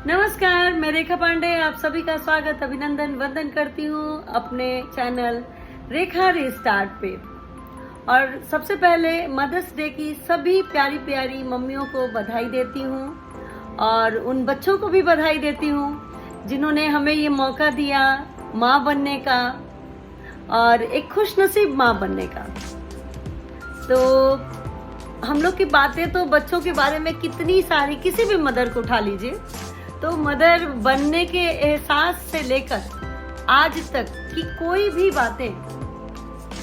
नमस्कार, मैं रेखा पांडे आप सभी का स्वागत अभिनंदन वंदन करती हूँ अपने चैनल रेखा रिस्टार्ट पे। और सबसे पहले मदर्स डे की सभी प्यारी प्यारी मम्मियों को बधाई देती हूँ और उन बच्चों को भी बधाई देती हूँ जिन्होंने हमें ये मौका दिया माँ बनने का और एक खुशनसीब माँ बनने का। तो हम लोग की बातें तो बच्चों के बारे में कितनी सारी, किसी भी मदर को उठा लीजिए तो मदर बनने के एहसास से लेकर आज तक की कोई भी बातें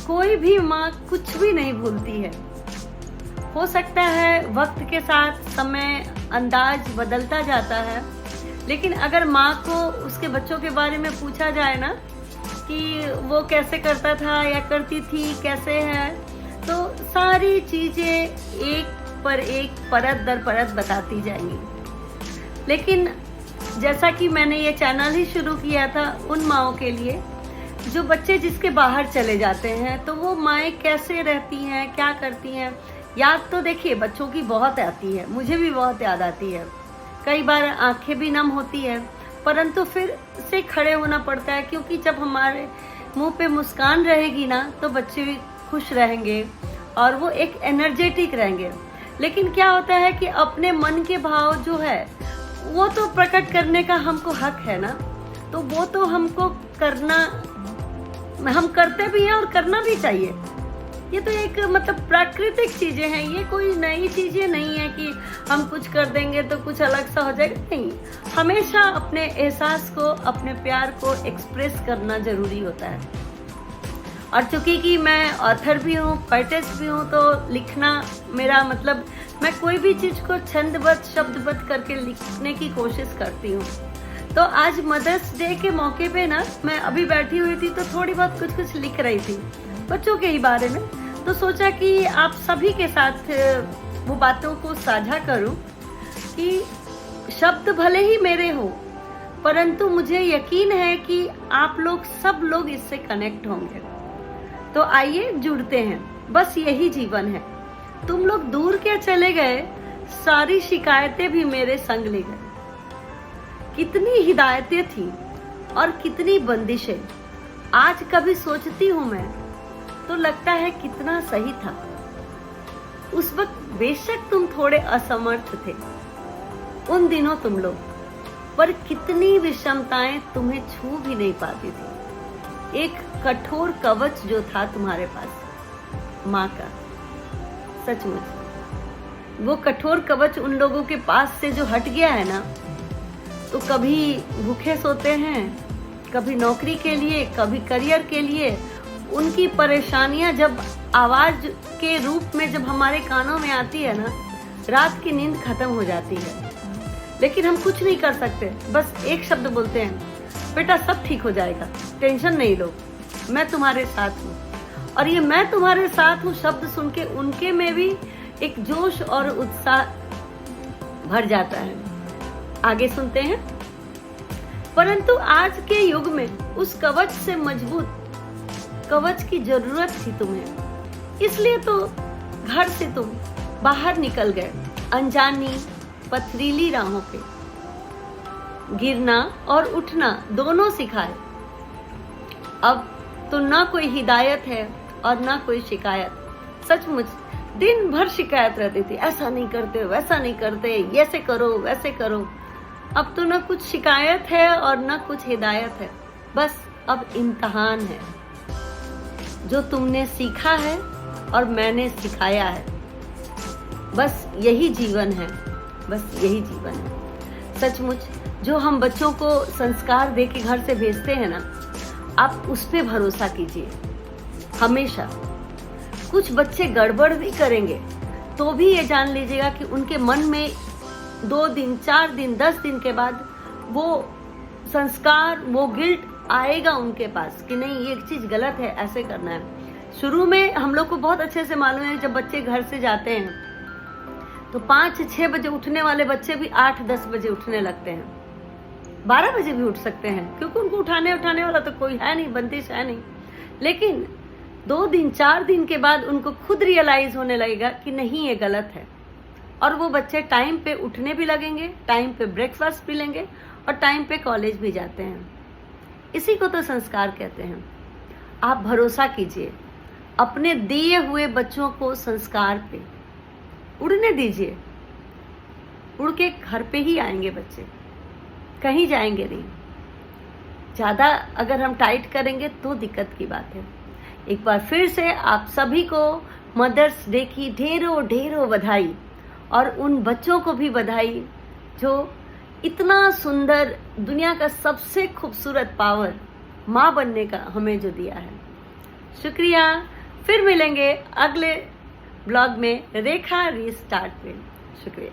कोई भी माँ कुछ भी नहीं भूलती है। हो सकता है वक्त के साथ समय अंदाज बदलता जाता है, लेकिन अगर माँ को उसके बच्चों के बारे में पूछा जाए ना कि वो कैसे करता था या करती थी, कैसे है, तो सारी चीजें एक पर एक परत दर परत बताती जाएंगी। लेकिन जैसा कि मैंने ये चैनल ही शुरू किया था उन माँओं के लिए जो बच्चे जिसके बाहर चले जाते हैं, तो वो माएँ कैसे रहती हैं, क्या करती हैं। याद तो देखिए बच्चों की बहुत आती है, मुझे भी बहुत याद आती है, कई बार आंखें भी नम होती है, परंतु फिर से खड़े होना पड़ता है क्योंकि जब हमारे मुंह पे मुस्कान रहेगी ना तो बच्चे भी खुश रहेंगे और वो एक एनर्जेटिक रहेंगे। लेकिन क्या होता है कि अपने मन के भाव जो है वो तो प्रकट करने का हमको हक है ना, तो वो तो हमको करना, हम करते भी हैं और करना भी चाहिए। ये तो एक मतलब प्राकृतिक चीजें हैं, ये कोई नई चीजें नहीं है कि हम कुछ कर देंगे तो कुछ अलग सा हो जाएगा। नहीं, हमेशा अपने एहसास को, अपने प्यार को एक्सप्रेस करना जरूरी होता है। और चूंकि कि मैं ऑथर भी हूँ, पोएटेस भी हूँ, तो लिखना मेरा मतलब मैं कोई भी चीज को छंदबद्ध शब्दबद्ध करके लिखने की कोशिश करती हूँ। तो आज मदर्स डे के मौके पे ना मैं अभी बैठी हुई थी तो थोड़ी बहुत कुछ लिख रही थी बच्चों के ही बारे में। तो सोचा कि आप सभी के साथ वो बातों को साझा करूं कि शब्द भले ही मेरे हो, परंतु मुझे यकीन है कि आप लोग सब लोग इससे कनेक्ट होंगे। तो आइए जुड़ते हैं, बस यही जीवन है। तुम लोग दूर क्या चले गए, सारी शिकायतें भी मेरे संग ले गए। कितनी हिदायतें थी और कितनी बंदिशें, आज कभी सोचती हूँ मैं तो लगता है कितना सही था। उस वक्त बेशक तुम थोड़े असमर्थ थे, उन दिनों तुम लोग, पर कितनी विषमताएं तुम्हें छू भी नहीं पाती थी। एक कठोर कवच जो था तुम्हारे पास माँ का, सचमुच वो कठोर कवच उन लोगों के पास से जो हट गया है ना, तो कभी भूखे सोते हैं, कभी नौकरी के लिए, कभी करियर के लिए। उनकी परेशानियां जब आवाज के रूप में जब हमारे कानों में आती है ना, रात की नींद खत्म हो जाती है। लेकिन हम कुछ नहीं कर सकते, बस एक शब्द बोलते हैं, बेटा सब ठीक हो जाएगा, टेंशन नहीं लो, मैं तुम्हारे साथ हूँ। और ये मैं तुम्हारे साथ हूँ शब्द सुन के उनके में भी एक जोश और उत्साह भर जाता है। आगे सुनते हैं। परंतु आज के युग में उस कवच से मजबूत कवच की जरूरत थी तुम्हें, इसलिए तो घर से तुम बाहर निकल गए, अनजानी पथरीली राहों पे गिरना और उठना दोनों सिखाए। अब तो ना कोई हिदायत है और ना कोई शिकायत। सचमुच दिन भर शिकायत रहती थी, ऐसा नहीं करते, वैसा नहीं करते, ऐसे करो वैसे करो। अब तो ना कुछ शिकायत है और ना कुछ हिदायत है, बस अब इम्तिहान है जो तुमने सीखा है और मैंने सिखाया है। बस यही जीवन है, बस यही जीवन है। सचमुच जो हम बच्चों को संस्कार दे के घर से भेजते हैं ना, आप उस पे भरोसा कीजिए हमेशा। कुछ बच्चे गड़बड़ भी करेंगे तो भी ये जान लीजिएगा कि उनके मन में 2 दिन 4 दिन 10 दिन के बाद वो संस्कार, वो गिल्ट आएगा उनके पास कि नहीं ये चीज गलत है, ऐसे करना है। शुरू में हम लोग को बहुत अच्छे से मालूम है, जब बच्चे घर से जाते हैं तो 5-6 बजे उठने वाले बच्चे भी 8-10 बजे उठने लगते हैं, 12 बजे भी उठ सकते हैं, क्योंकि उनको उठाने वाला तो कोई है नहीं, बंदिश है नहीं। लेकिन 2 दिन 4 दिन के बाद उनको खुद रियलाइज होने लगेगा कि नहीं ये गलत है। और वो बच्चे टाइम पे उठने भी लगेंगे, टाइम पे ब्रेकफास्ट भी लेंगे और टाइम पे कॉलेज भी जाते हैं। इसी को तो संस्कार कहते हैं। आप भरोसा कीजिए अपने दिए हुए बच्चों को संस्कार पे, उड़ने दीजिए। उड़ के घर पे ही आएंगे बच्चे, कहीं जाएंगे नहीं। ज़्यादा अगर हम टाइट करेंगे तो दिक्कत की बात है। एक बार फिर से आप सभी को मदर्स डे की ढेरों ढेरों बधाई, और उन बच्चों को भी बधाई जो इतना सुंदर, दुनिया का सबसे खूबसूरत पावर माँ बनने का हमें जो दिया है। शुक्रिया। फिर मिलेंगे अगले ब्लॉग में रेखा रीस्टार्ट पे। शुक्रिया।